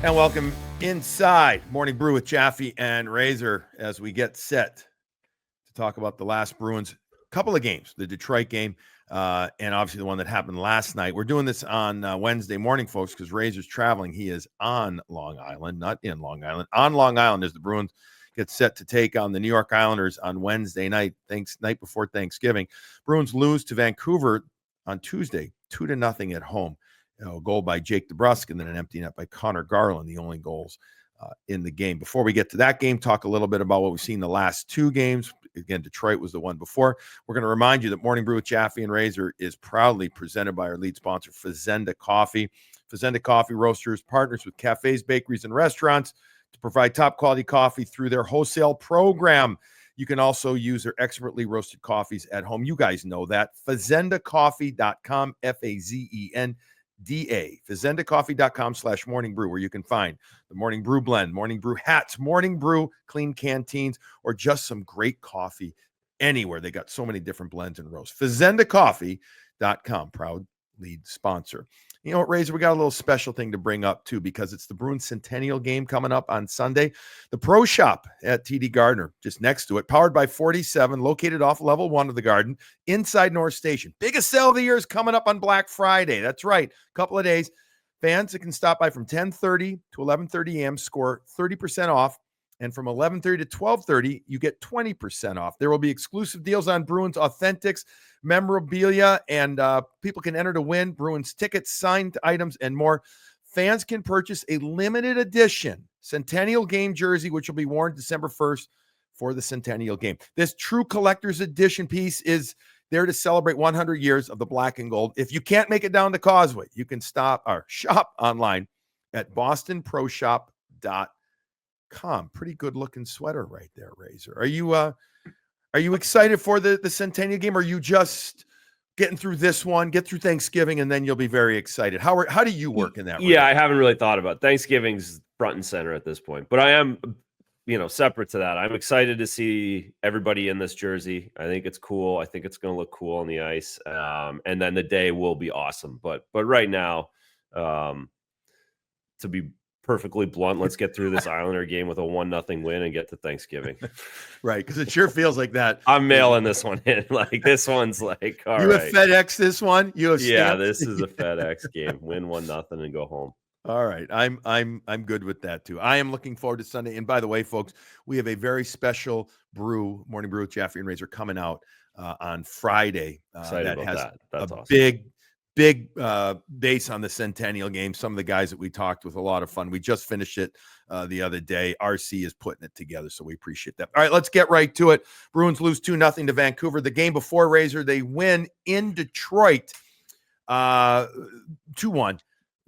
And welcome inside Morning Brew with Jaffe and Razor as we get set to talk about the last Bruins couple of games, the Detroit game, and obviously the one that happened last night. We're doing this on Wednesday morning, folks, because Razor's traveling. He is on Long Island, not in Long Island. On Long Island as the Bruins get set to take on the New York Islanders on Wednesday night, night before Thanksgiving. Bruins lose to Vancouver on Tuesday, 2-0 at home. A goal by Jake DeBrusk and then an empty net by Connor Garland, the only goals in the game. Before we get to that game, talk a little bit about what we've seen the last two games. Again, Detroit was the one before. We're going to remind you that Morning Brew with Jaffe and Razor is proudly presented by our lead sponsor, Fazenda Coffee. Fazenda Coffee Roasters partners with cafes, bakeries, and restaurants to provide top-quality coffee through their wholesale program. You can also use their expertly roasted coffees at home. You guys know that. FazendaCoffee.com, FAZENDA, FazendaCoffee.com/Morning Brew, where you can find the Morning Brew blend, Morning Brew hats, Morning Brew clean canteens, or just some great coffee anywhere. They got so many different blends and roasts. FazendaCoffee.com, proud lead sponsor. You know what, Razor, we got a little special thing to bring up too, because it's the Bruins centennial game coming up on Sunday. The Pro Shop at TD Gardner, just next to it, powered by 47, located off level 1 of the Garden, inside North Station. Biggest sale of the year is coming up on Black Friday. That's right, a couple of days. Fans that can stop by from 10:30 to 11:30 a.m. score 30% off, and from 11:30 to 12:30, you get 20% off. There will be exclusive deals on Bruins Authentics, memorabilia, and people can enter to win Bruins tickets, signed items, and more. Fans can purchase a limited edition Centennial game jersey, which will be worn December 1st for the Centennial game. This true collector's edition piece is there to celebrate 100 years of the black and gold. If you can't make it down the Causeway, you can stop or shop online at bostonproshop.com. Pretty good looking sweater right there, Razor. Are you excited for the Centennial game, or are you just getting through this one, get through Thanksgiving, and then you'll be very excited? How do you work in that? Yeah, regard? I haven't really thought about Thanksgiving's front and center at this point, but I am, separate to that. I'm excited to see everybody in this jersey. I think it's cool. I think it's going to look cool on the ice. And then the day will be awesome. But right now, to be perfectly blunt, let's get through this Islander game with a 1-0 win and get to Thanksgiving. Right, because it sure feels like that. I'm mailing this one in. Like, this one's like, all you right. have FedEx this one? You have stamps? This is a FedEx game. Win 1-0 and go home. All right. I'm good with that too. I am looking forward to Sunday. And by the way, folks, we have a very special Morning Brew with Jaffe and Razor coming out on Friday. That has That's awesome. big base on the Centennial game. Some of the guys that we talked with, a lot of fun. We just finished it the other day. RC is putting it together, so we appreciate that. All right, let's get right to it. Bruins lose 2-0 to Vancouver. The game before, Razor, they win in Detroit 2-1.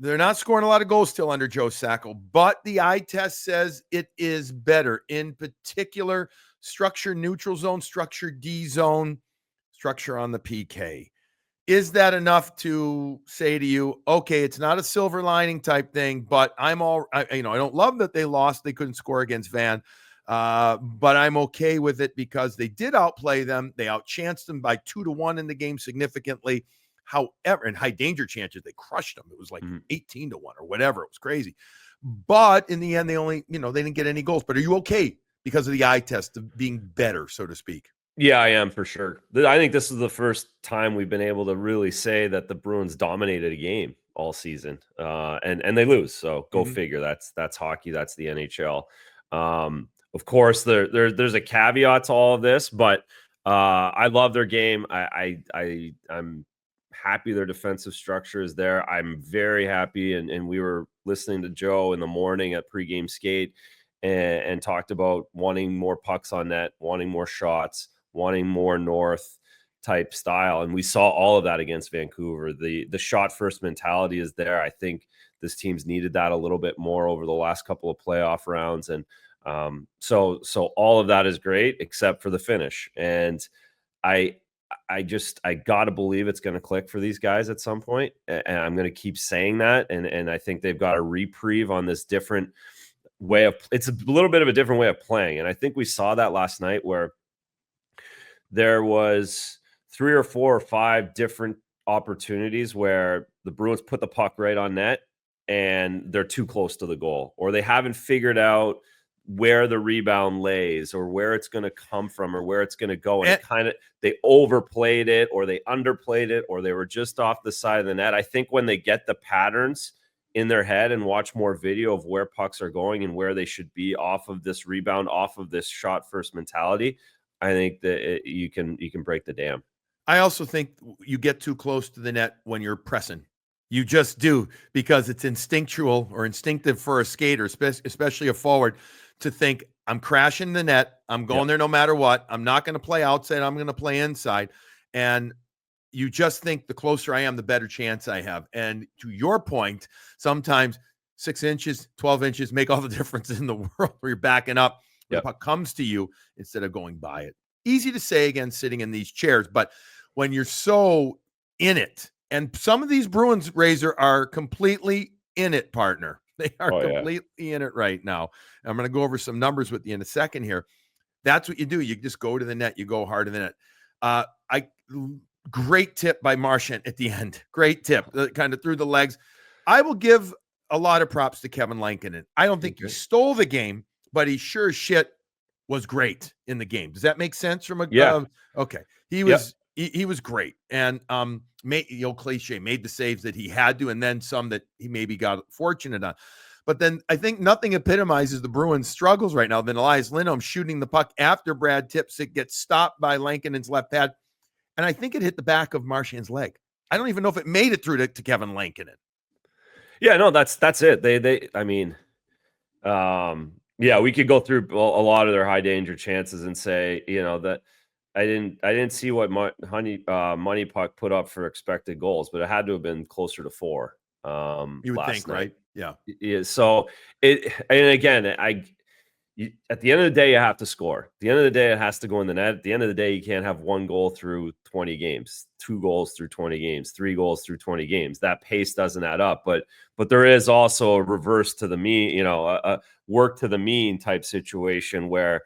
They're not scoring a lot of goals still under Joe Sacko, but the eye test says it is better. In particular, structure neutral zone, structure D zone, structure on the PK. Is that enough to say to you, okay, it's not a silver lining type thing, but I don't love that they lost. They couldn't score against Van, but I'm okay with it because they did outplay them. They outchanced them by 2-1 in the game significantly. However, in high danger chances, they crushed them. It was like 18-1 or whatever. It was crazy. But in the end, they only, they didn't get any goals. But are you okay because of the eye test of being better, so to speak? Yeah, I am for sure. I think this is the first time we've been able to really say that the Bruins dominated a game all season, and they lose. So go figure. That's hockey. That's the NHL. Of course, there's a caveat to all of this, but I love their game. I'm happy their defensive structure is there. I'm very happy, and we were listening to Joe in the morning at pregame skate and talked about wanting more pucks on net, wanting more shots, wanting more north type style. And we saw all of that against Vancouver. The shot first mentality is there. I think this team's needed that a little bit more over the last couple of playoff rounds. And so all of that is great, except for the finish. And I got to believe it's going to click for these guys at some point. And I'm going to keep saying that. And I think they've got a reprieve on this different way of, it's a little bit of a different way of playing. And I think we saw that last night where there was 3 or 4 or 5 different opportunities where the Bruins put the puck right on net and they're too close to the goal, or they haven't figured out where the rebound lays or where it's going to come from or where it's going to go. And they overplayed it or they underplayed it or they were just off the side of the net. I think when they get the patterns in their head and watch more video of where pucks are going and where they should be off of this rebound, off of this shot first mentality, I think that you can break the dam. I also think you get too close to the net when you're pressing. You just do, because it's instinctual or instinctive for a skater, especially a forward, to think, I'm crashing the net. I'm going there no matter what. I'm not going to play outside. I'm going to play inside. And you just think the closer I am, the better chance I have. And to your point, sometimes 6 inches, 12 inches make all the difference in the world where you're backing up. The puck comes to you instead of going by it. Easy to say again, sitting in these chairs, but when you're so in it, and some of these Bruins, Razor, are completely in it, partner. They are completely in it right now. I'm going to go over some numbers with you in a second here. That's what you do. You just go to the net. You go hard in the net. Great tip by Marchand at the end. Great tip. Kind of through the legs. I will give a lot of props to Kevin Lankinen. I don't think he stole the game, but he sure as shit was great in the game. Does that make sense from a okay. He was he was great. And cliche, made the saves that he had to, and then some that he maybe got fortunate on. But then I think nothing epitomizes the Bruins' struggles right now than Elias Lindholm shooting the puck after Brad tips it, gets stopped by Lankinen's left pad. And I think it hit the back of Marchand's leg. I don't even know if it made it through to Kevin Lankinen. Yeah, no, that's it. We could go through a lot of their high danger chances and say, that I didn't see what Money Puck put up for expected goals, but it had to have been closer to 4. You would think, night. Right? Yeah. So at the end of the day, you have to score. At the end of the day, it has to go in the net. At the end of the day, you can't have 1 goal through 20 games, 2 goals through 20 games, 3 goals through 20 games. That pace doesn't add up. But there is also a reverse to the mean, a work to the mean type situation where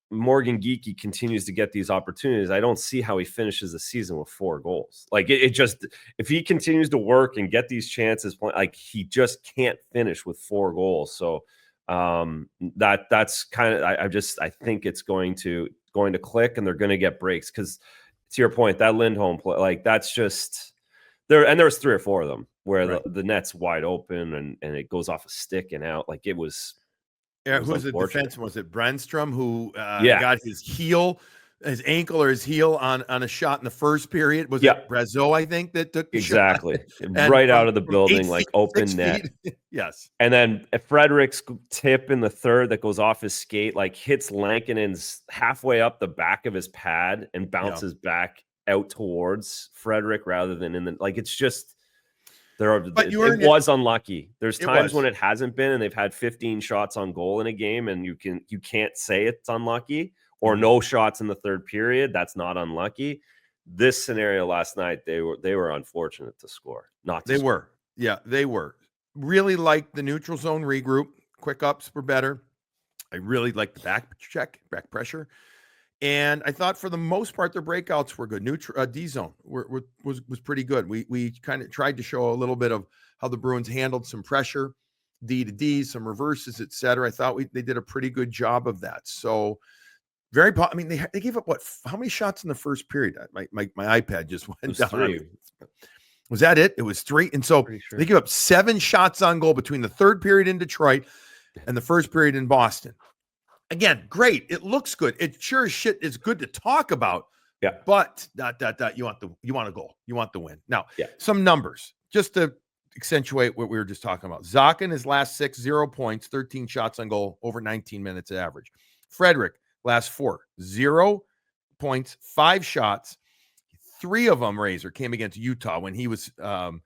Morgan Geekie continues to get these opportunities. I don't see how he finishes the season with 4 goals. Like it just, if he continues to work and get these chances, like he just can't finish with 4 goals. So that's kind of, I think it's going to click and they're going to get breaks. Cause to your point, that Lindholm play, like that's just there. And there was 3 or 4 of them where the net's wide open and it goes off a stick and out. Like it was. Yeah, who's the defenseman? Was it Brandstrom who got his ankle or his heel on a shot in the first period? Was it Brazeau, I think, that took the shot? Right out of the building, like open net. Yes. And then Frederick's tip in the third that goes off his skate, like hits Lankinen's halfway up the back of his pad and bounces back out towards Frederick rather than in the, like, it's just, it was unlucky. There's times when it hasn't been, and they've had 15 shots on goal in a game, and you can't say it's unlucky or no shots in the third period. That's not unlucky. This scenario last night, they were unfortunate to score. They were. Yeah, they were. Really liked the neutral zone regroup. Quick ups were better. I really liked the back pressure. And I thought for the most part, their breakouts were good. D zone was pretty good. We kind of tried to show a little bit of how the Bruins handled some pressure, D to D, some reverses, etc. I thought they did a pretty good job of that. So I mean, they gave up how many shots in the first period? My iPad just went down. 3. Was that it? It was 3. And so they gave up 7 shots on goal between the third period in Detroit and the first period in Boston. Again, great. It looks good. It sure as shit is good to talk about. Yeah. But ... you want a goal. You want the win. Now, some numbers just to accentuate what we were just talking about. Zakin, his last 6, 0 points, 13 shots on goal, over 19 minutes average. Frederick, last 4, 0 points, 5 shots. 3 of them, Razor, came against Utah when he was 5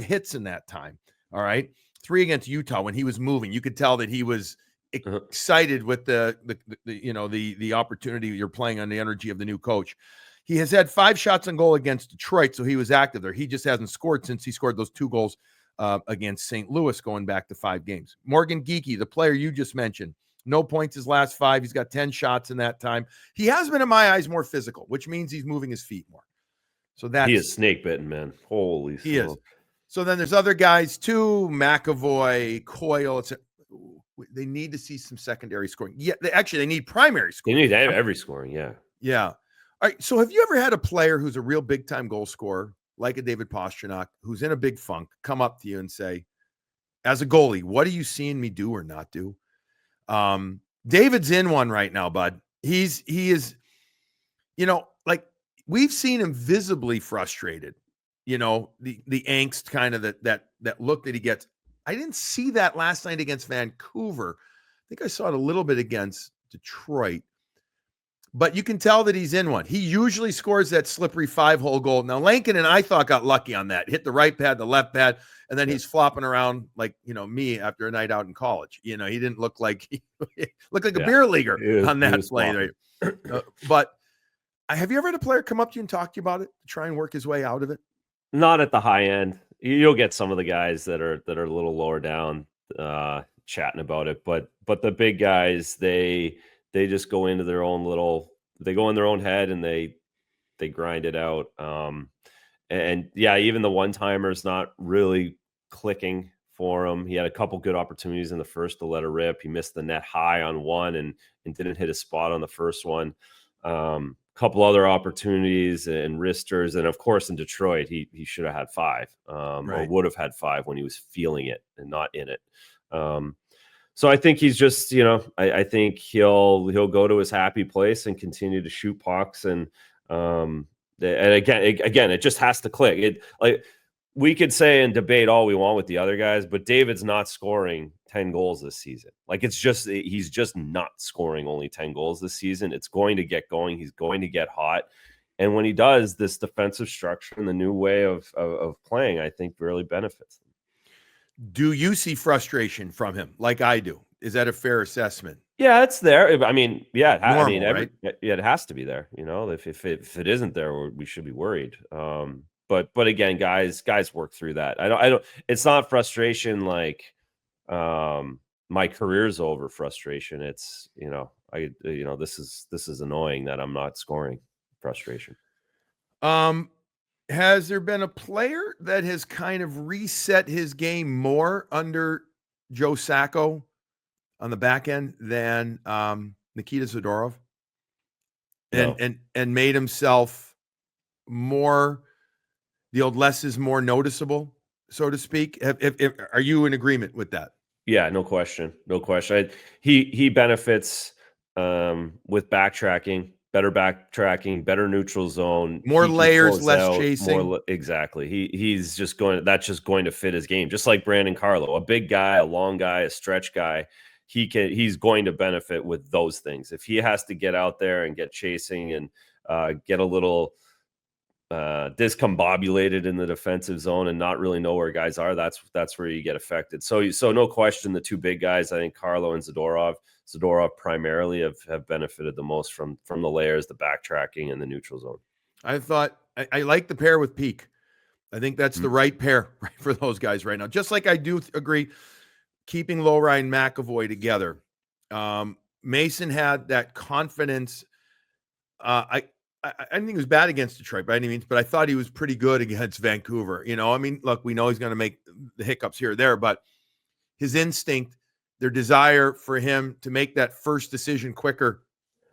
hits in that time. All right. 3 against Utah when he was moving. You could tell that he was excited with the opportunity. You're playing on the energy of the new coach. He has had 5 shots on goal against Detroit, so he was active there. He just hasn't scored since he scored those 2 goals against St. Louis going back to 5 games. Morgan Geekie, the player you just mentioned, no points his last 5. He's got 10 shots in that time. He has been, in my eyes, more physical, which means he's moving his feet more. So he is snake bitten, man. Holy, he is. So then there's other guys too, McAvoy, Coyle. They need to see some secondary scoring. Yeah, they need primary They scoring. need every scoring. Yeah. Yeah. All right. So have you ever had a player who's a real big time goal scorer, like a David Pastrnak, who's in a big funk, come up to you and say, as a goalie, what are you seeing me do or not do? David's in one right now, bud. He is, like we've seen him visibly frustrated. The angst kind of that look that he gets. I didn't see that last night against Vancouver. I think I saw it a little bit against Detroit. But you can tell that he's in one. He usually scores that slippery 5-hole goal. Now, Lankinen, I thought, got lucky on that. Hit the right pad, the left pad, and then he's flopping around like, me after a night out in college. He didn't look like he looked like a beer leaguer on that play. But have you ever had a player come up to you and talk to you about it to try and work his way out of it? Not at the high end. You'll get some of the guys that are a little lower down chatting about it, but the big guys, they just go into their own they go in their own head and they grind it out. And yeah, even the one-timer's not really clicking for him. He had a couple good opportunities in the first to let it rip. He missed the net high on one and didn't hit a spot on the first one. Couple other opportunities and wristers. And of course, in Detroit, he should have had 5 or would have had 5 when he was feeling it and not in it. So I think he's just, I think he'll go to his happy place and continue to shoot pucks. And again, it just has to click. We could say and debate all we want with the other guys, but David's not scoring 10 goals this season. He's just not scoring only 10 goals this season. It's going to get going. He's going to get hot. And when he does, this defensive structure and the new way of playing, I think really benefits him. Do you see frustration from him like I do? Is that a fair assessment? Yeah, it's there. I mean, yeah, Normal, right? It has to be there. If it isn't there, we should be worried. But again, guys work through that. I don't. It's not frustration like my career's over frustration. It's this is annoying that I'm not scoring frustration. Has there been a player that has kind of reset his game more under Joe Sacko on the back end than Nikita Zadorov? No. And made himself more, the old less is more noticeable, so to speak. Are you in agreement with that? Yeah, no question. He benefits with backtracking. Better backtracking, better neutral zone, more layers, less chasing. Exactly. He's just that's just going to fit his game. Just like Brandon Carlo, a big guy, a long guy, a stretch guy. He's going to benefit with those things. If he has to get out there and get chasing and get a little discombobulated in the defensive zone and not really know where guys are, that's where you get affected. So no question, the two big guys, I think Carlo and Zadorov primarily have benefited the most from the layers, the backtracking, and the neutral zone. I thought I like the pair with Peak. I think that's the right pair for those guys right now. Just like I do agree, keeping Lowry and McAvoy together. Mason had that confidence. I didn't think he was bad against Detroit by any means, but I thought he was pretty good against Vancouver. Look, we know he's going to make the hiccups here or there, but his instinct, their desire for him to make that first decision quicker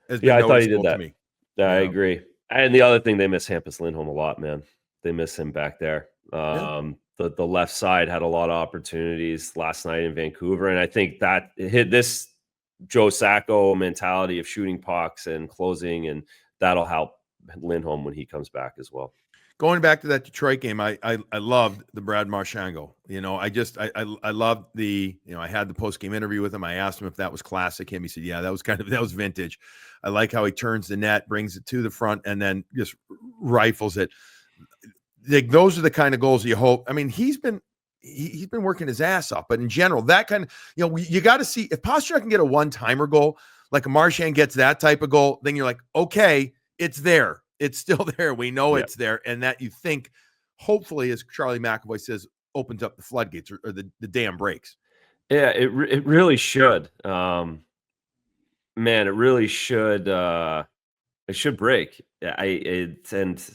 has been I thought he did that. To me. I agree. And the other thing, they miss Hampus Lindholm a lot, man. They miss him back there. The left side had a lot of opportunities last night in Vancouver, and I think that hit this Joe Sacko mentality of shooting pucks and closing, and that'll help Lindholm when he comes back as well. Going back to that Detroit game, I loved the Brad Marchand goal. I loved the, I had the post-game interview with him. I asked him if that was classic him. He said, yeah, that was vintage. I like how he turns the net, brings it to the front, and then just rifles it. Those are the kind of goals you hope. I mean, he's been working his ass off, but in general, that kind of, you got to see if Pastrnak can get a one-timer goal, like a Marchand gets that type of goal, then you're like, okay, it's there. It's still there. We know it's there. And that you think, hopefully, as Charlie McAvoy says, opens up the floodgates or the dam breaks. Yeah, it really should. Man, it really should. It should break. And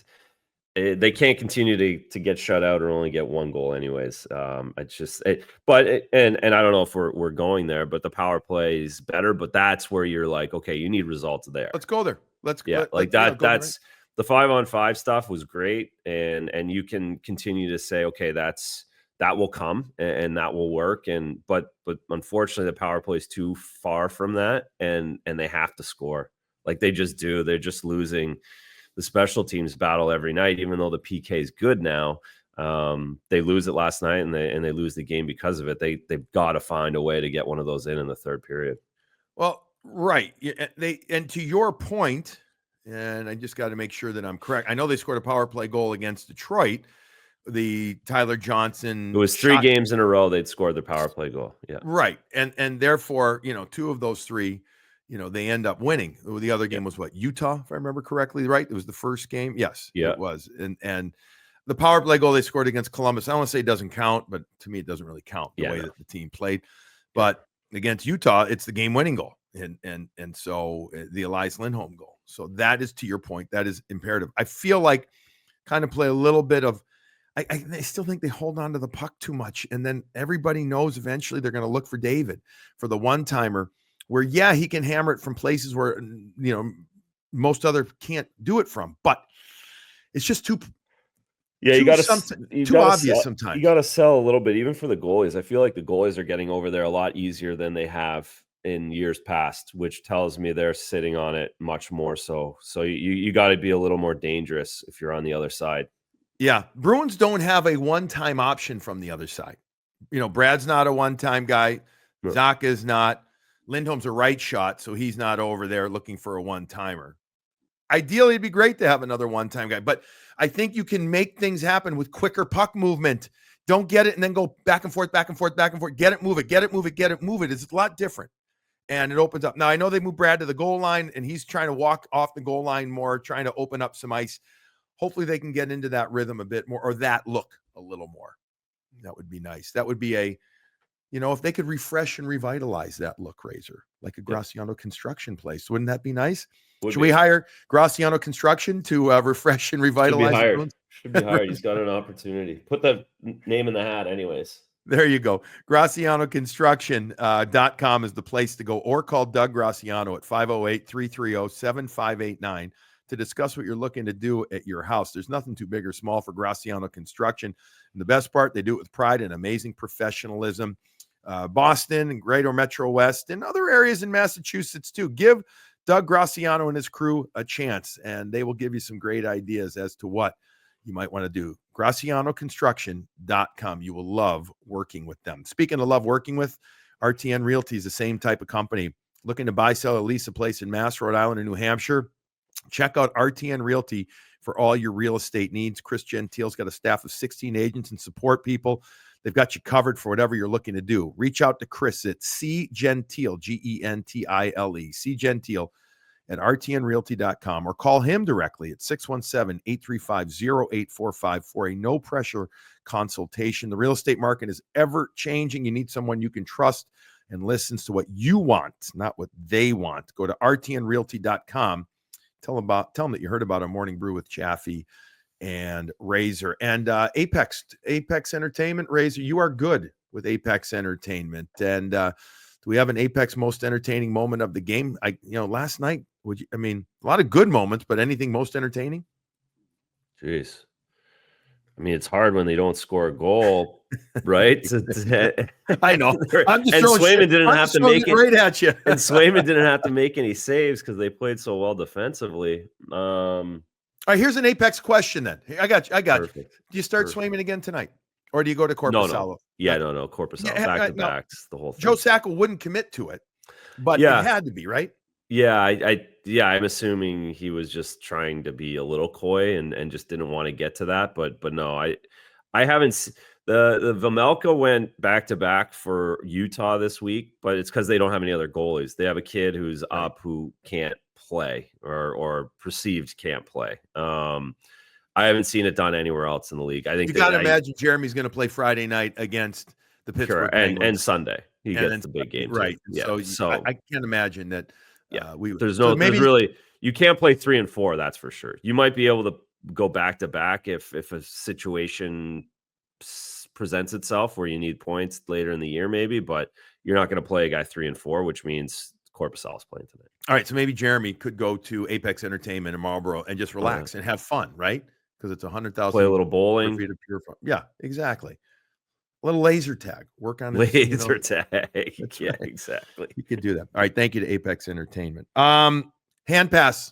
They can't continue to get shut out or only get one goal anyways. It's just, and I don't know if we're going there, but the power play is better. But that's where you're like, okay, you need results there. Let's go there. Let's that. That's the 5-on-5 stuff was great, and you can continue to say, okay, that will come and that will work. But unfortunately, the power play is too far from that, and they have to score. Like they just do. They're just losing the special teams battle every night, even though the PK is good now. They lose it last night, and they lose the game because of it. They've got to find a way to get one of those in the third period. Well, right. And to your point, and I just got to make sure that I'm correct. I know they scored a power play goal against Detroit. The Tyler Johnson. It was 3 games in a row they'd scored the power play goal. Yeah. Right. And therefore, 2 of those 3, they end up winning. The other game was what, Utah, if I remember correctly, right? It was the first game. Yes, it was. And the power play goal they scored against Columbus, I don't want to say it doesn't count, but to me, it doesn't really count the way that the team played. But against Utah, it's the game-winning goal. And so the Elias Lindholm goal. So that is, to your point, that is imperative. I feel like kind of play a little bit of, I still think they hold on to the puck too much. And then everybody knows eventually they're going to look for David for the one-timer where, he can hammer it from places where, most other can't do it from. But it's just too obvious sometimes. You got to sell a little bit, even for the goalies. I feel like the goalies are getting over there a lot easier than they have in years past, which tells me they're sitting on it much more so. So you got to be a little more dangerous if you're on the other side. Yeah, Bruins don't have a one-time option from the other side. Brad's not a one-time guy. No. Zach is not. Lindholm's a right shot, so he's not over there looking for a one-timer. Ideally, it'd be great to have another one-time guy, but I think you can make things happen with quicker puck movement. Don't get it and then go back and forth, back and forth, back and forth. Get it, move it, get it, move it, get it, move it. It's a lot different, and it opens up. Now, I know they moved Brad to the goal line, and he's trying to walk off the goal line more, trying to open up some ice. Hopefully they can get into that rhythm a bit more, or that look a little more. That would be nice. That would be if they could refresh and revitalize that look, Razor, like a Graciano Construction place. Wouldn't that be nice? Should we hire Graciano Construction to refresh and revitalize? Should be hired. He's got an opportunity. Put the name in the hat anyways. There you go. GracianoConstruction.com is the place to go, or call Doug Graciano at 508-330-7589. to discuss what you're looking to do at your house. There's nothing too big or small for Graciano Construction. And the best part, they do it with pride and amazing professionalism. Boston and Greater Metro West and other areas in Massachusetts too. Give Doug Graciano and his crew a chance, and they will give you some great ideas as to what you might want to do. GracianoConstruction.com. You will love working with them. Speaking of love working with, RTN Realty is the same type of company. Looking to buy, sell, or lease a place in Mass, Rhode Island, or New Hampshire? Check out RTN Realty for all your real estate needs. Chris Gentile's got a staff of 16 agents and support people. They've got you covered for whatever you're looking to do. Reach out to Chris at C Gentile, Gentile, C Gentile at rtnrealty.com, or call him directly at 617-835-0845 for a no-pressure consultation. The real estate market is ever changing. You need someone you can trust and listens to what you want, not what they want. Go to rtnrealty.com. Tell them that you heard about a morning brew with Jaffe and Razor and Apex Entertainment. Razor, you are good with Apex Entertainment. And do we have an Apex most entertaining moment of the game? Last night, a lot of good moments, but anything most entertaining? Jeez. It's hard when they don't score a goal, right? I know. I'm just and Swayman didn't have to make it right at you. And Swayman didn't have to make any saves because they played so well defensively. All right, here's an Apex question then. I got you. Do you start Swayman again tonight? Or do you go to Corpusalo? No. Yeah, no. Corpusalo. Back to backs, the whole thing. Joe Sacko wouldn't commit to it, but it had to be, right? Yeah, I'm assuming he was just trying to be a little coy and just didn't want to get to that. But no, I haven't. The Vejmelka went back to back for Utah this week, but it's because they don't have any other goalies. They have a kid who's up who can't play or perceived can't play. I haven't seen it done anywhere else in the league. I think you got to imagine Jeremy's going to play Friday night against the Pittsburgh Penguins. and Sunday he gets the big game, right? Yeah, so I can't imagine that. There's really you can't play 3 and 4. That's for sure. You might be able to go back to back if a situation presents itself where you need points later in the year, maybe, but you're not going to play a guy 3 and 4, which means Korpisalo is playing tonight. All right, so maybe Jeremy could go to Apex Entertainment in Marlboro and just relax and have fun, right? Because it's 100,000. Play a little bowling. Feet of pure fun. Yeah, exactly. A little laser tag. Work on his, laser tag. Yeah, right. Exactly. You could do that. All right, thank you to Apex Entertainment. Hand pass.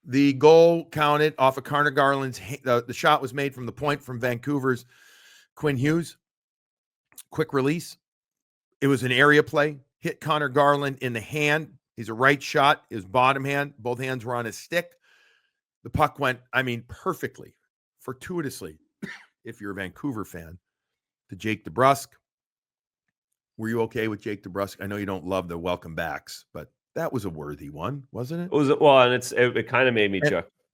The goal counted off of Connor Garland's. The shot was made from the point from Vancouver's Quinn Hughes. Quick release. It was an area play. Hit Connor Garland in the hand. He's a right shot. His bottom hand. Both hands were on his stick. The puck went, perfectly, fortuitously, if you're a Vancouver fan, to Jake DeBrusk. Were you okay with Jake DeBrusk? I know you don't love the welcome backs, but that was a worthy one, wasn't it? It was, well, and it kind of made me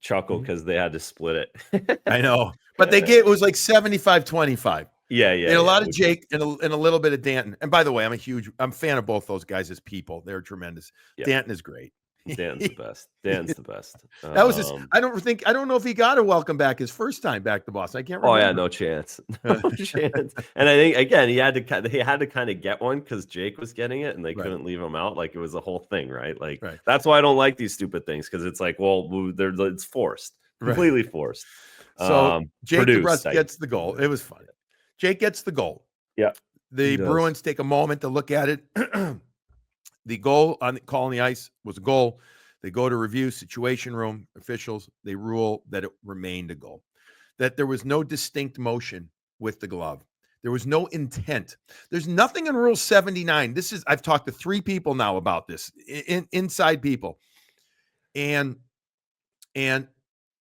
chuckle because they had to split it. I know, but it was like 75-25. Yeah. And a lot of Jake and a little bit of Danton. And by the way, I'm a fan of both those guys as people. They're tremendous. Yeah. Danton is great. Dan's the best. Dan's the best. That was I don't know if he got a welcome back his first time back to Boston. I can't remember. Oh yeah, no chance. No chance. And I think again, he had to kind of get one because Jake was getting it and they couldn't leave him out. Like it was a whole thing, right? Like that's why I don't like these stupid things because it's like, well, it's forced, completely forced. So Jake DeBrusk gets the goal. It was fun. Jake gets the goal. Yeah. The Bruins take a moment to look at it. The goal on the call on the ice was a goal. They go to review, situation room, officials. They rule that it remained a goal, that there was no distinct motion with the glove. There was no intent. There's nothing in Rule 79. I've talked to 3 people now about this, inside people. And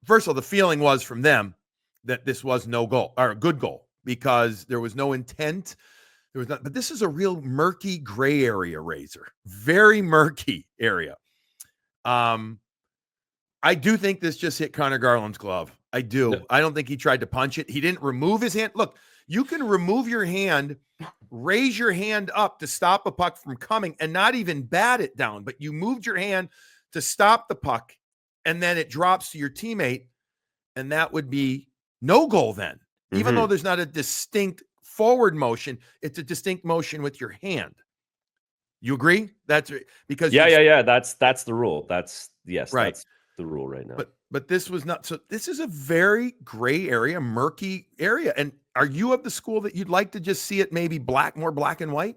first of all, the feeling was from them that this was no goal or a good goal because there was no intent. But this is a real murky gray area, Razor. Very murky area. I do think this just hit Connor Garland's glove. I do. No. I don't think he tried to punch it. He didn't remove his hand. Look, you can remove your hand, raise your hand up to stop a puck from coming and not even bat it down, but you moved your hand to stop the puck and then it drops to your teammate and that would be no goal then. Even though there's not a distinct forward motion, it's a distinct motion with your hand. You agree? That's because yeah. That's the rule. That's right. That's the rule right now. But this was not. So this is a very gray area, murky area. And are you of the school that you'd like to just see it maybe more black and white?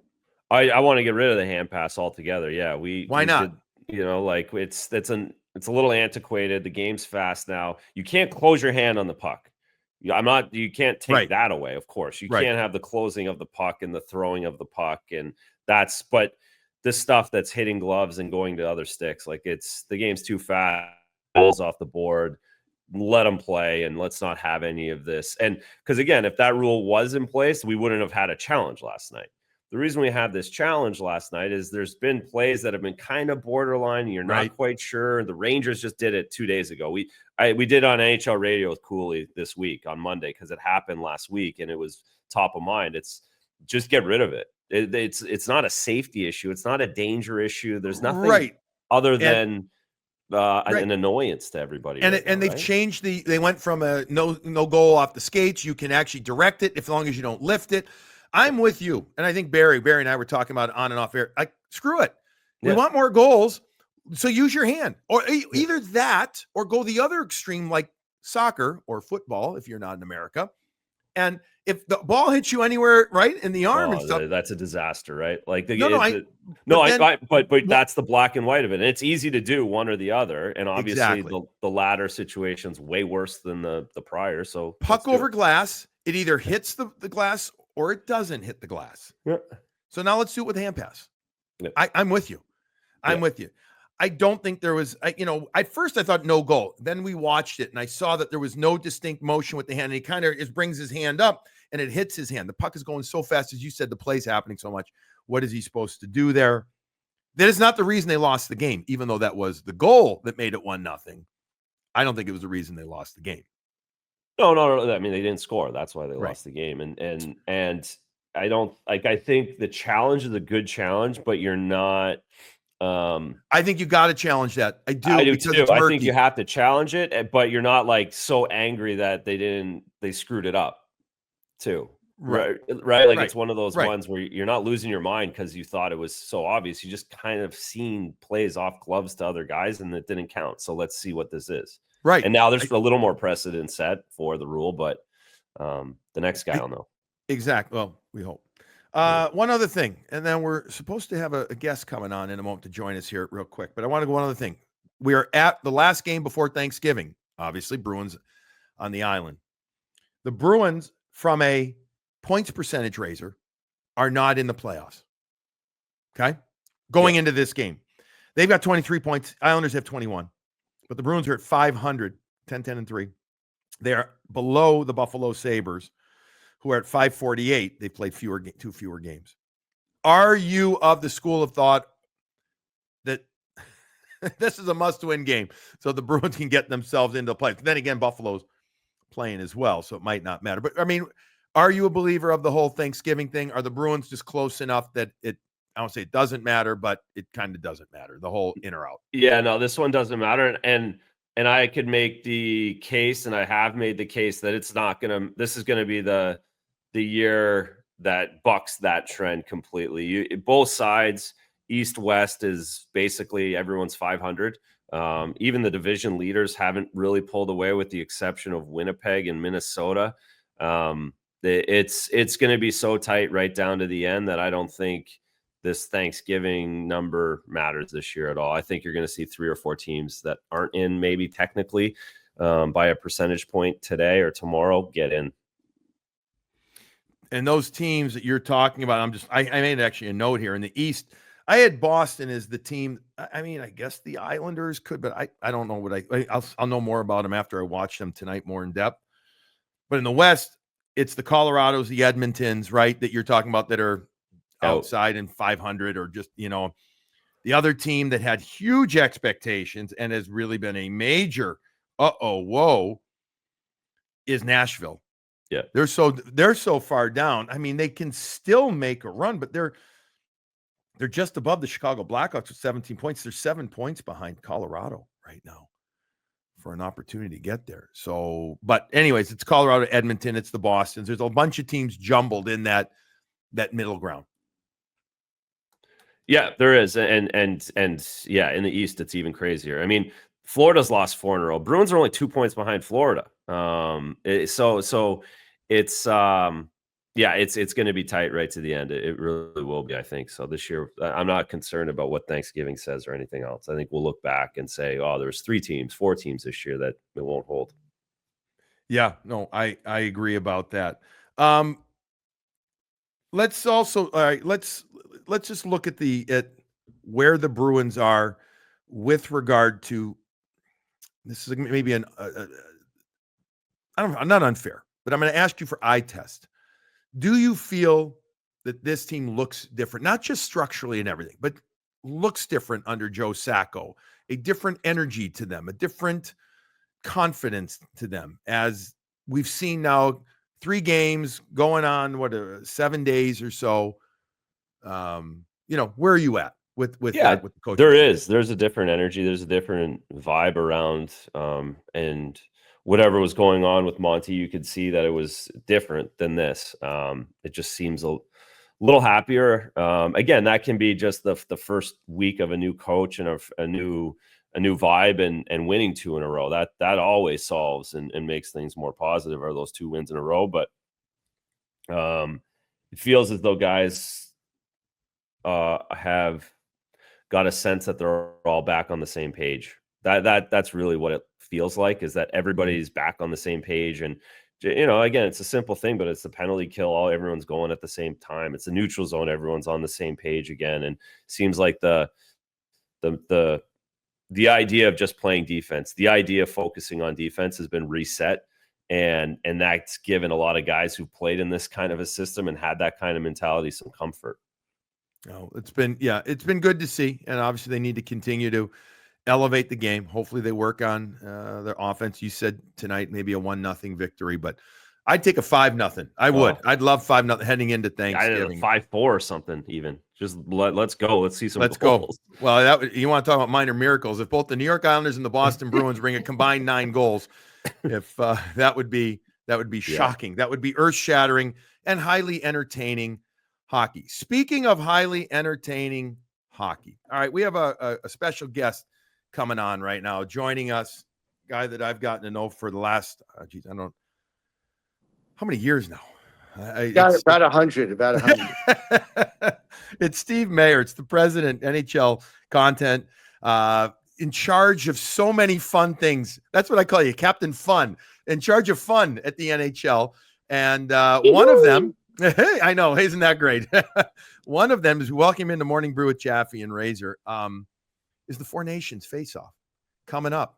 I want to get rid of the hand pass altogether. Yeah, why not? Like it's a little antiquated. The game's fast now. You can't close your hand on the puck. You can't take that away, of course. You can't have the closing of the puck and the throwing of the puck. But this stuff that's hitting gloves and going to other sticks, like the game's too fast, balls off the board, let them play and let's not have any of this. And because again, if that rule was in place, we wouldn't have had a challenge last night. The reason we have this challenge last night is there's been plays that have been kind of borderline. And you're not quite sure. The Rangers just did it 2 days ago. We did on NHL radio with Cooley this week on Monday because it happened last week and it was top of mind. It's just get rid of it. It's not a safety issue. It's not a danger issue. There's nothing other than an annoyance to everybody. And they've changed they went from a no goal off the skates. You can actually direct it as long as you don't lift it. I'm with you. And I think Barry and I were talking about it on and off air. Screw it. We want more goals. So use your hand or either that or go the other extreme like soccer or football if you're not in America. And if the ball hits you anywhere in the arm and stuff, that's a disaster, right? Like but that's the black and white of it. And it's easy to do one or the other. And obviously the latter situation's way worse than the prior. So puck over glass, it either hits the glass or it doesn't hit the glass. Yeah. So now let's do it with hand pass. Yeah. I'm with you. I'm with you. I don't think there was, at first I thought no goal. Then we watched it and I saw that there was no distinct motion with the hand. And he kind of brings his hand up and it hits his hand. The puck is going so fast, as you said, the play's happening so much. What is he supposed to do there? That is not the reason they lost the game, even though that was the goal that made it 1-0. I don't think it was the reason they lost the game. No. I mean, they didn't score. That's why they lost the game. And I don't I think the challenge is a good challenge, but you're not. I think you got to challenge that. I do because too. it's I murky. think you have to challenge it, but you're not like so angry that they screwed it up too. Right. Like it's one of those ones where you're not losing your mind because you thought it was so obvious. You just kind of seen plays off gloves to other guys and it didn't count. So let's see what this is. Right. And now there's a little more precedent set for the rule, but the next guy will know. Exactly. Well, we hope. One other thing, and then we're supposed to have a guest coming on in a moment to join us here real quick, but I want to go one other thing. We are at the last game before Thanksgiving, obviously, Bruins on the island. The Bruins, from a points percentage razor, are not in the playoffs. Okay? Going into this game. They've got 23 points. Islanders have 21. But the Bruins are at 500, 10-10-3. They are below the Buffalo Sabres, who are at 548. They played two fewer games. Are you of the school of thought that this is a must-win game so the Bruins can get themselves into the playoffs? Then again, Buffalo's playing as well, so it might not matter. But, I mean, are you a believer of the whole Thanksgiving thing? Are the Bruins just close enough that I don't say it doesn't matter, but it kind of doesn't matter, the whole in or out? Yeah, no, this one doesn't matter. And I could make the case, and I have made the case, that it's not going to – this is going to be the year that bucks that trend completely. Both sides, East-West, is basically everyone's 500. Even the division leaders haven't really pulled away, with the exception of Winnipeg and Minnesota. It's going to be so tight right down to the end that I don't think this Thanksgiving number matters this year at all. I think you're going to see 3 or 4 teams that aren't in, maybe technically by a percentage point today or tomorrow, get in. And those teams that you're talking about, I made actually a note here in the East. I had Boston as the team. I mean, I guess the Islanders could, but I don't know what I'll know more about them after I watch them tonight more in depth. But in the West, it's the Colorados, the Edmontons, right, that you're talking about, that are outside in 500, or just, the other team that had huge expectations and has really been a major whoa is Nashville. Yeah. They're so far down. I mean, they can still make a run, but they're just above the Chicago Blackhawks with 17 points. They're 7 points behind Colorado right now for an opportunity to get there. So, but anyways, it's Colorado, Edmonton, it's the Bostons. There's a bunch of teams jumbled in that middle ground. Yeah, there is. And yeah, in the East, it's even crazier. I mean, Florida's lost 4 in a row. Bruins are only 2 points behind Florida. So it's it's going to be tight right to the end. It really will be, I think. So this year, I'm not concerned about what Thanksgiving says or anything else. I think we'll look back and say, oh, there's 3 teams, 4 teams this year that it won't hold. Yeah, no, I agree about that. Let's just look at where the Bruins are with regard to, this is maybe I don't know, not unfair, but I'm going to ask you for eye test. Do you feel that this team looks different, not just structurally and everything, but looks different under Joe Sacko, a different energy to them, a different confidence to them, as we've seen now 3 games going on, 7 days or so? Where are you at with that, with the coach? There's a different energy. There's a different vibe around, and whatever was going on with Monty, you could see that it was different than this. It just seems a little happier. Again, that can be just the first week of a new coach and a new vibe, and winning 2 in a row. That always solves and makes things more positive, are those 2 wins in a row. But it feels as though guys have got a sense that they're all back on the same page. That's really what it feels like, is that everybody's back on the same page. And again, it's a simple thing, but it's the penalty kill. Everyone's going at the same time. It's the neutral zone. Everyone's on the same page again. And seems like the idea of just playing defense, the idea of focusing on defense has been reset. And that's given a lot of guys who played in this kind of a system and had that kind of mentality some comfort. Oh, it's been good to see. And obviously they need to continue to elevate the game. Hopefully they work on their offense. You said tonight maybe a 1-0 victory, but I'd take a 5-0. I would. I'd love 5-0 heading into Thanksgiving. 5-4 or something even. Just let's go. Let's see some Let's goals. go. Well, you want to talk about minor miracles. If both the New York Islanders and the Boston Bruins bring a combined 9 goals, if that would be shocking. That would be earth-shattering and highly entertaining hockey. Speaking of highly entertaining hockey. All right, we have a special guest coming on right now, joining us, guy that I've gotten to know for the last, I don't know, how many years now? About 100. It's Steve Mayer. It's the president, NHL content, in charge of so many fun things. That's what I call you, Captain Fun, in charge of fun at the NHL. And one of them, hey, I know, isn't that great? One of them is welcome into Morning Brew with Jaffe and Razor, is the Four Nations face-off coming up.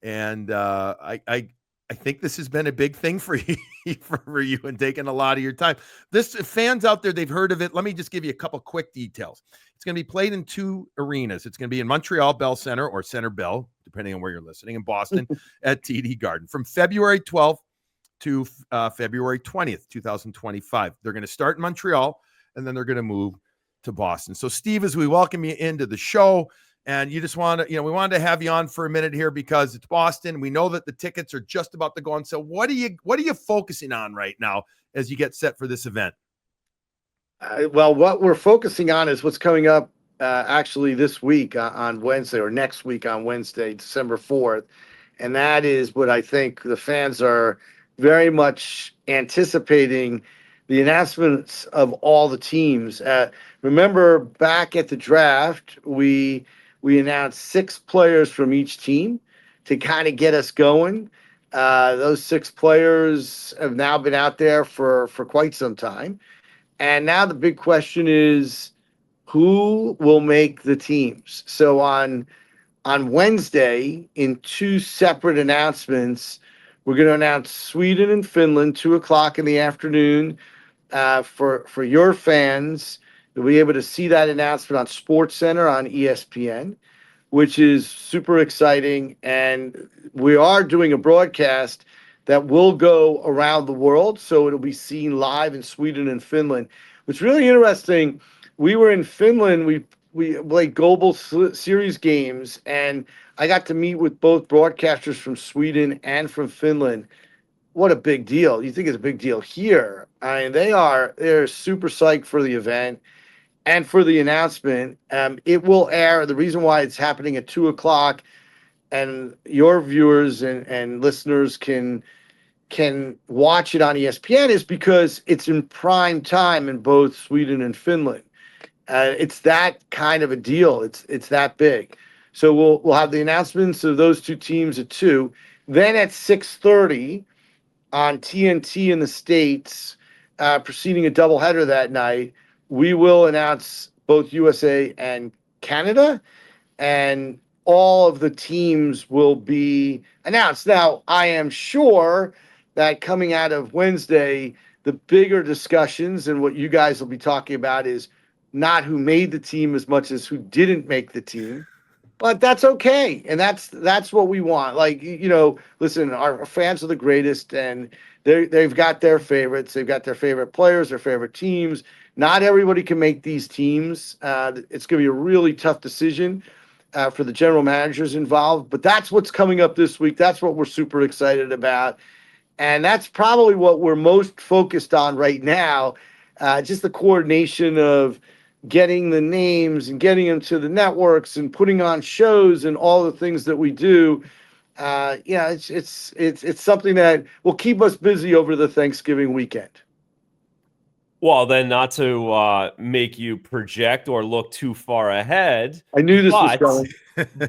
And I think this has been a big thing for you, for you, and taking a lot of your time. This fans out there, they've heard of it. Let me just give you a couple quick details. It's going to be played in 2 arenas. It's going to be in Montreal Bell Center, or Center Bell, depending on where you're listening, in Boston at TD Garden from February 12th to February 20th, 2025. They're going to start in Montreal, and then they're going to move to Boston. So, Steve, as we welcome you into the show, and you just want to, we wanted to have you on for a minute here because it's Boston. We know that the tickets are just about to go on. So what are you focusing on right now as you get set for this event? Well, what we're focusing on is what's coming up actually this week on Wednesday, or next week on Wednesday, December 4th. And that is what I think the fans are very much anticipating, the announcements of all the teams. Remember back at the draft, we announced 6 players from each team to kind of get us going. Those 6 players have now been out there for quite some time. And now the big question is, who will make the teams? So on Wednesday, in 2 separate announcements, we're going to announce Sweden and Finland, 2:00 in the afternoon, for your fans. You'll be able to see that announcement on SportsCenter on ESPN, which is super exciting. And we are doing a broadcast that will go around the world, so it'll be seen live in Sweden and Finland. What's really interesting, we were in Finland, we played global series games, and I got to meet with both broadcasters from Sweden and from Finland. What a big deal. You think it's a big deal here. I mean, they're super psyched for the event and for the announcement. It will air. The reason why it's happening at 2:00 and your viewers and listeners can watch it on ESPN is because it's in prime time in both Sweden and Finland. It's that kind of a deal. It's that big. So we'll have the announcements of those 2 teams at 2. Then at 6:30 on TNT in the States, preceding a doubleheader that night, we will announce both USA and Canada, and all of the teams will be announced. Now, I am sure that coming out of Wednesday, the bigger discussions and what you guys will be talking about is not who made the team as much as who didn't make the team. But that's okay. And that's what we want. Like, listen, our fans are the greatest, and they've got their favorites. They've got their favorite players, their favorite teams. Not everybody can make these teams. It's going to be a really tough decision for the general managers involved. But that's what's coming up this week. That's what we're super excited about. And that's probably what we're most focused on right now, just the coordination of getting the names and getting them to the networks and putting on shows and all the things that we do. It's something that will keep us busy over the Thanksgiving weekend. Well, then, not to make you project or look too far ahead. I knew this was coming.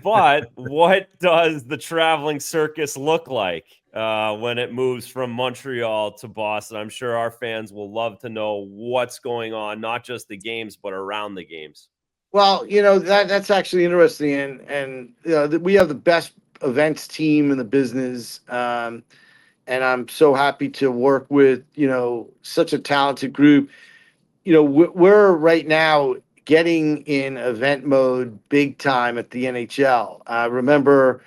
But what does the traveling circus look like when it moves from Montreal to Boston? I'm sure our fans will love to know what's going on, not just the games, but around the games. Well, that's actually interesting. And we have the best events team in the business. And I'm so happy to work with, such a talented group. We're right now getting in event mode big time at the NHL. Remember,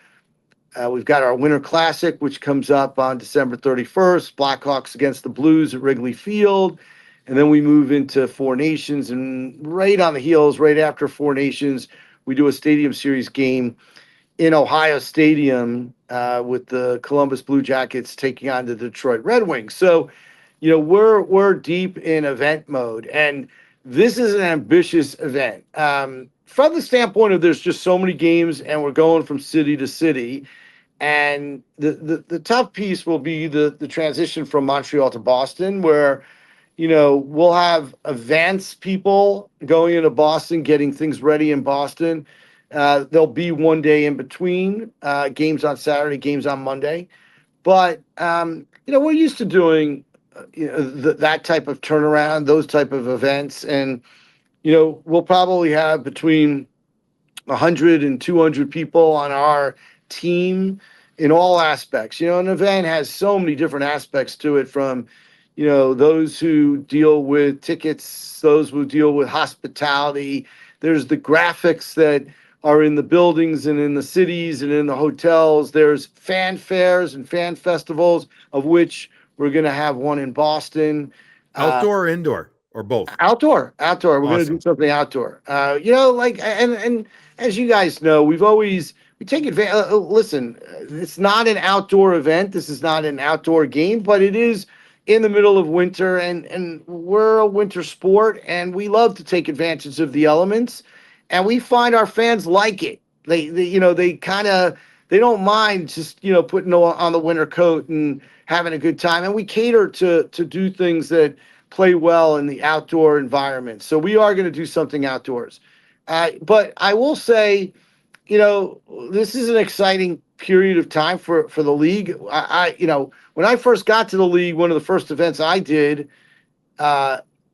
we've got our Winter Classic, which comes up on December 31st, Blackhawks against the Blues at Wrigley Field. and then we move into Four Nations, and right on the heels, right after Four Nations, we do a Stadium Series game in Ohio Stadium with the Columbus Blue Jackets taking on the Detroit Red Wings. So, we're deep in event mode, and this is an ambitious event. From the standpoint of there's just so many games, and we're going from city to city. And the tough piece will be the transition from Montreal to Boston, where we'll have advanced people going into Boston, getting things ready in Boston. There'll be one day in between, games on Saturday, games on Monday. But, we're used to doing, that type of turnaround, those type of events. And, we'll probably have between 100 and 200 people on our team in all aspects. An event has so many different aspects to it, from those who deal with tickets, those who deal with hospitality. There's the graphics that are in the buildings and in the cities and in the hotels. There's fan fairs and fan festivals, of which we're going to have one in Boston. Outdoor or indoor or both? Outdoor. We're going to do something outdoor. And as you guys know, we take advantage. Listen, it's not an outdoor event. This is not an outdoor game, but it is in the middle of winter, and we're a winter sport, and we love to take advantage of the elements, and we find our fans like it. They don't mind just putting on the winter coat and having a good time, and we cater to do things that play well in the outdoor environment. So we are going to do something outdoors. But I will say, this is an exciting period of time for the league. When I first got to the league, one of the first events I did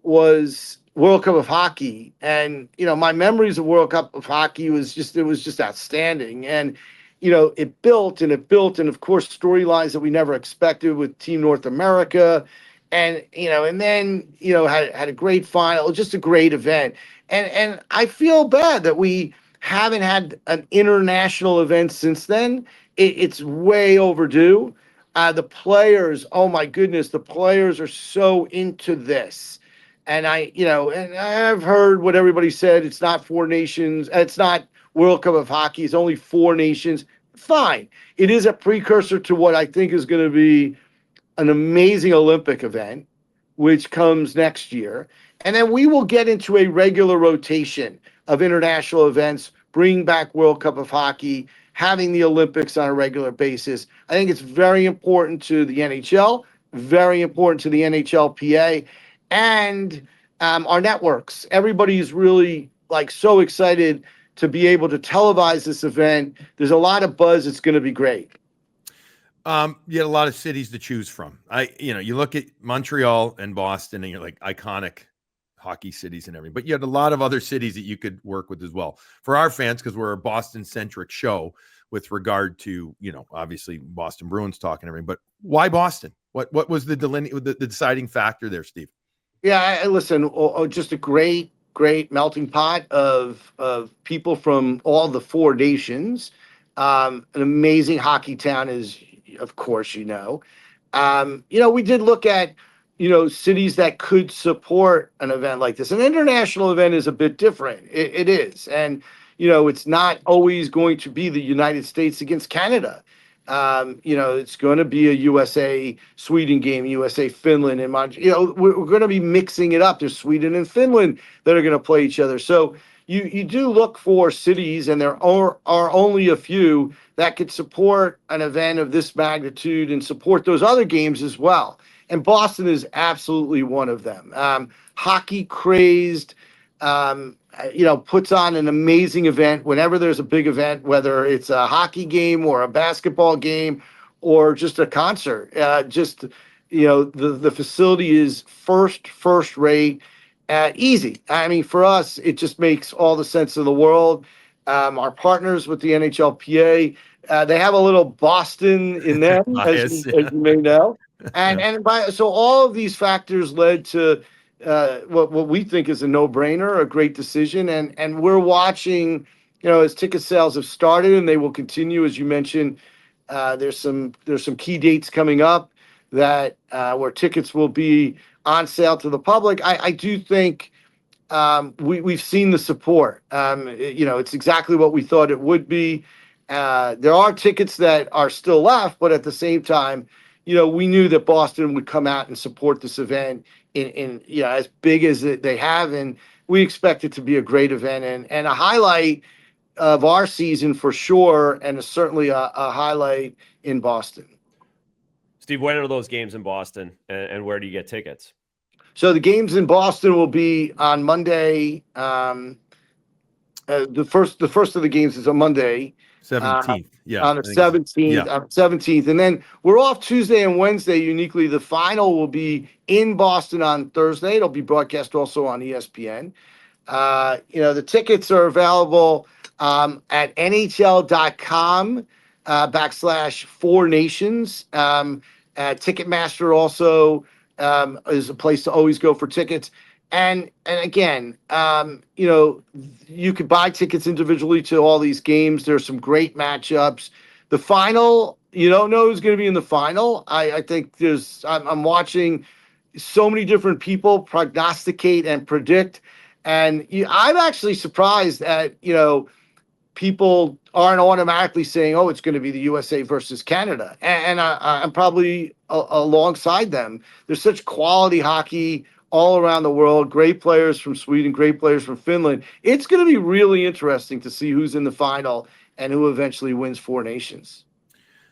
was World Cup of Hockey. And, my memories of World Cup of Hockey was just outstanding. And, it built. And of course, storylines that we never expected with Team North America. And, then had a great final, just a great event. And I feel bad that we haven't had an international event since then. It's way overdue. The players, oh my goodness, the players are so into this. And I've heard what everybody said. It's not Four Nations. It's not World Cup of Hockey. It's only Four Nations. Fine. It is a precursor to what I think is going to be an amazing Olympic event, which comes next year. And then we will get into a regular rotation of international events, bringing back World Cup of Hockey, having the Olympics on a regular basis. I think it's very important to the NHL, very important to the NHLPA, and our networks. Everybody's really so excited to be able to televise this event. There's a lot of buzz. It's going to be great. You had a lot of cities to choose from. You look at Montreal and Boston, and you're like iconic hockey cities and everything, but you had a lot of other cities that you could work with as well. For our fans, because we're a Boston centric show with regard to, obviously Boston Bruins talking and everything, but why Boston? What was the deciding factor there, Steve? Yeah, listen, just a great melting pot of people from all the Four Nations. An amazing hockey town, is, of course, we did look at, cities that could support an event like this. An international event is a bit different. It is. And, it's not always going to be the United States against Canada. It's going to be a USA-Sweden game, USA-Finland, and we're going to be mixing it up. There's Sweden and Finland that are going to play each other. So you do look for cities, and there are only a few that could support an event of this magnitude and support those other games as well. And Boston is absolutely one of them. Hockey crazed, puts on an amazing event whenever there's a big event, whether it's a hockey game or a basketball game or just a concert. The facility is first rate, easy. I mean, for us, it just makes all the sense in the world. Our partners with the NHLPA, they have a little Boston in them, as you may know. So all of these factors led to what we think is a no-brainer, a great decision. And we're watching, as ticket sales have started, and they will continue, as you mentioned. There's some key dates coming up that where tickets will be on sale to the public. I do think we've seen the support. It's exactly what we thought it would be. There are tickets that are still left, but at the same time, we knew that Boston would come out and support this event in as big as they have, and we expect it to be a great event and a highlight of our season for sure, and certainly a highlight in Boston. Steve, when are those games in Boston, and where do you get tickets? So the games in Boston will be on Monday. The first of the games is on Monday. 17th. Yeah. On the 17th. Yeah. On 17th. And then we're off Tuesday and Wednesday uniquely. The final will be in Boston on Thursday. It'll be broadcast also on ESPN. The tickets are available at NHL.com /4nations. Ticketmaster also is a place to always go for tickets. And again, you could buy tickets individually to all these games. There's some great matchups. The final, you don't know who's going to be in the final. I think I'm watching so many different people prognosticate and predict. And I'm actually surprised that, people aren't automatically saying, oh, it's going to be the USA versus Canada. And I'm probably alongside them. There's such quality hockey all around the world, great players from Sweden, great players from Finland. It's going to be really interesting to see who's in the final and who eventually wins Four Nations.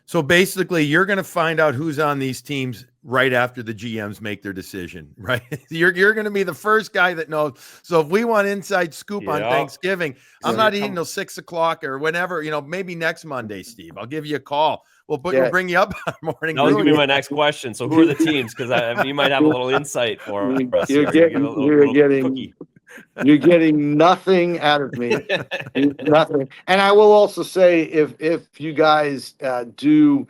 So basically, you're going to find out who's on these teams right after the GMs make their decision, right? You're going to be the first guy that knows. So if we want inside scoop on Thanksgiving, I'm not eating till 6 o'clock or whenever, maybe next Monday, Steve. I'll give you a call. We'll bring you up on morning. That was going to be my next question. So who are the teams? Because you might have a little insight for us. You're getting nothing out of me. Nothing. And I will also say, if you guys do,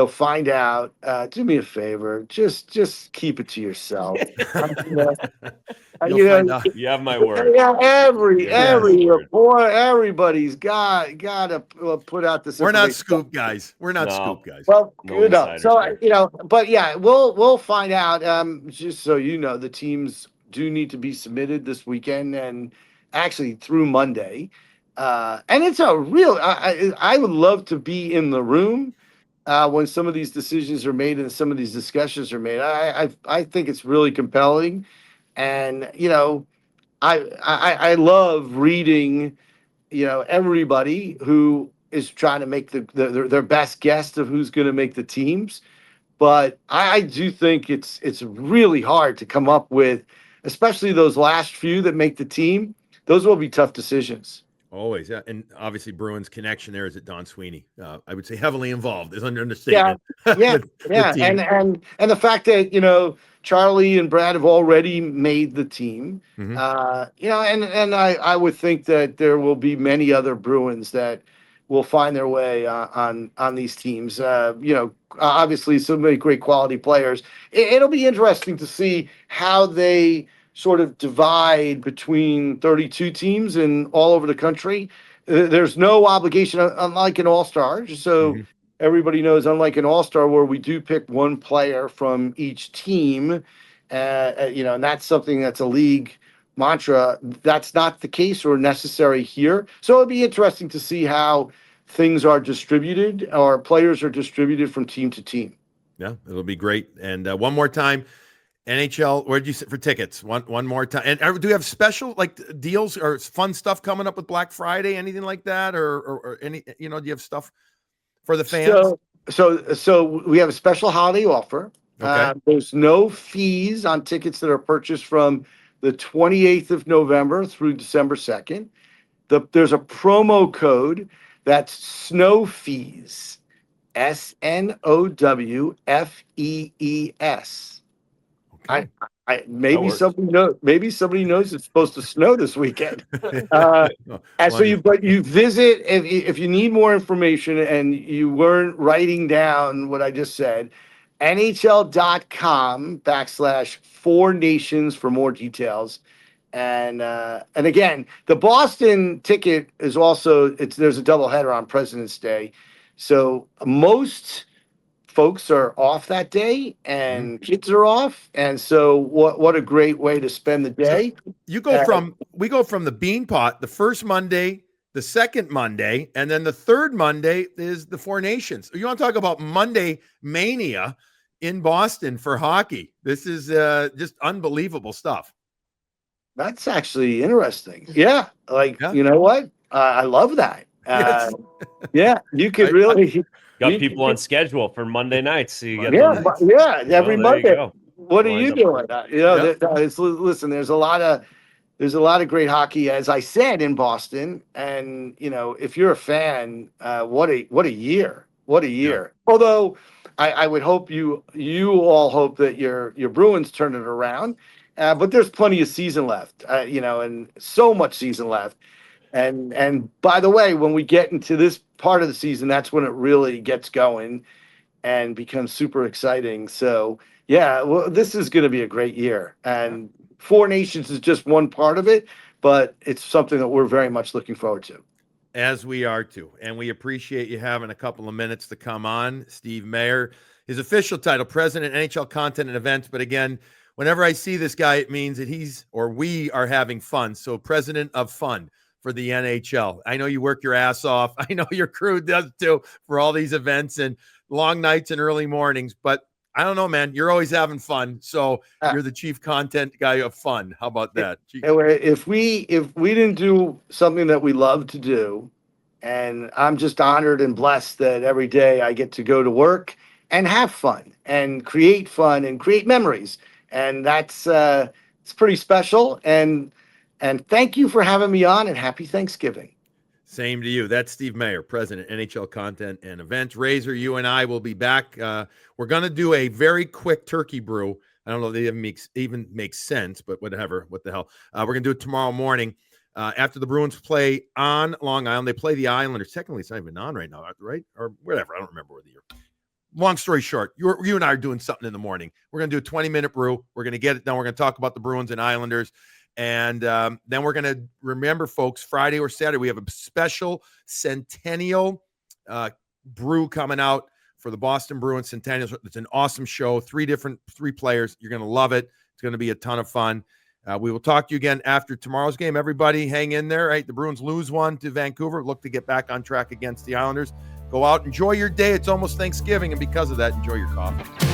find out, do me a favor, just keep it to yourself. You have my word. Yeah, everybody's got to put out this. We're not scoop guys. We're not scoop guys. Well, good enough. So but yeah, we'll find out. Just so you know, the teams do need to be submitted this weekend and actually through Monday. And it's a real. I would love to be in the room when some of these decisions are made and some of these discussions are made. I think it's really compelling. And, I love reading, everybody who is trying to make their best guess of who's going to make the teams. But I do think it's really hard to come up with, especially those last few that make the team. Those will be tough decisions. Always, yeah, and obviously Bruins connection there is at Don Sweeney. I would say heavily involved is under understatement. Yeah. And the fact that Charlie and Brad have already made the team. Mm-hmm. And I would think that there will be many other Bruins that will find their way on these teams. Obviously so many great quality players. It'll be interesting to see how they sort of divide between 32 teams and all over the country. There's no obligation, unlike an all-star. So everybody knows, unlike an all-star where we do pick one player from each team, and that's something that's a league mantra. That's not the case or necessary here. So it'll be interesting to see how things are distributed or players are distributed from team to team. Yeah, it'll be great. And one more time, NHL, where'd you sit for tickets? One more time. And do you have special deals or fun stuff coming up with Black Friday, anything like that? Or any, do you have stuff for the fans? So we have a special holiday offer. Okay. There's no fees on tickets that are purchased from the 28th of November through December 2nd. There's a promo code that's Snow Fees, SNOWFEES. Okay. Maybe somebody knows it's supposed to snow this weekend. And so you visit if you need more information and you weren't writing down what I just said, NHL.com /4nations for more details. And again, the Boston ticket is also there's a doubleheader on President's Day. So most folks are off that day and kids are off. And so what a great way to spend the day. We go from the bean pot, the first Monday, the second Monday, and then the third Monday is the Four Nations. You want to talk about Monday mania in Boston for hockey? This is just unbelievable stuff. That's actually interesting. Yeah. You know what? I love that. Yes. Yeah, you could really got people on schedule for Monday nights. So you get every Monday. What are you doing? Listen, there's a lot of great hockey, as I said, in Boston. And if you're a fan, what a year. What a year. Yeah. Although I would hope you all hope that your Bruins turn it around. But there's plenty of season left, and so much season left. And by the way, when we get into this part of the season, that's when it really gets going and becomes super exciting. So, yeah, well, this is going to be a great year. And Four Nations is just one part of it, but it's something that we're very much looking forward to. As we are too. And we appreciate you having a couple of minutes to come on. Steve Mayer, his official title, President, NHL Content and Events. But again, whenever I see this guy, it means that we are having fun. So President of Fun for the NHL. I know you work your ass off. I know your crew does too for all these events and long nights and early mornings, but I don't know, man, you're always having fun. So you're the chief content guy of fun. How about that? If we didn't do something that we love to do, and I'm just honored and blessed that every day I get to go to work and have fun and create memories. And that's, it's pretty special. And thank you for having me on, and happy Thanksgiving. Same to you. That's Steve Mayer, President, NHL Content and Events. Razor, you and I will be back. We're going to do a very quick turkey brew. I don't know if it even makes sense, but whatever. What the hell? We're going to do it tomorrow morning after the Bruins play on Long Island. They play the Islanders. Technically, it's not even on right now, right? Or whatever. I don't remember where the year. Long story short, you and I are doing something in the morning. We're going to do a 20-minute brew. We're going to get it done. We're going to talk about the Bruins and Islanders. And then we're going to remember, folks, Friday or Saturday, we have a special centennial brew coming out for the Boston Bruins Centennial. It's an awesome show. Three players. You're going to love it. It's going to be a ton of fun. We will talk to you again after tomorrow's game. Everybody hang in there. Right? The Bruins lose one to Vancouver. Look to get back on track against the Islanders. Go out. Enjoy your day. It's almost Thanksgiving. And because of that, enjoy your coffee.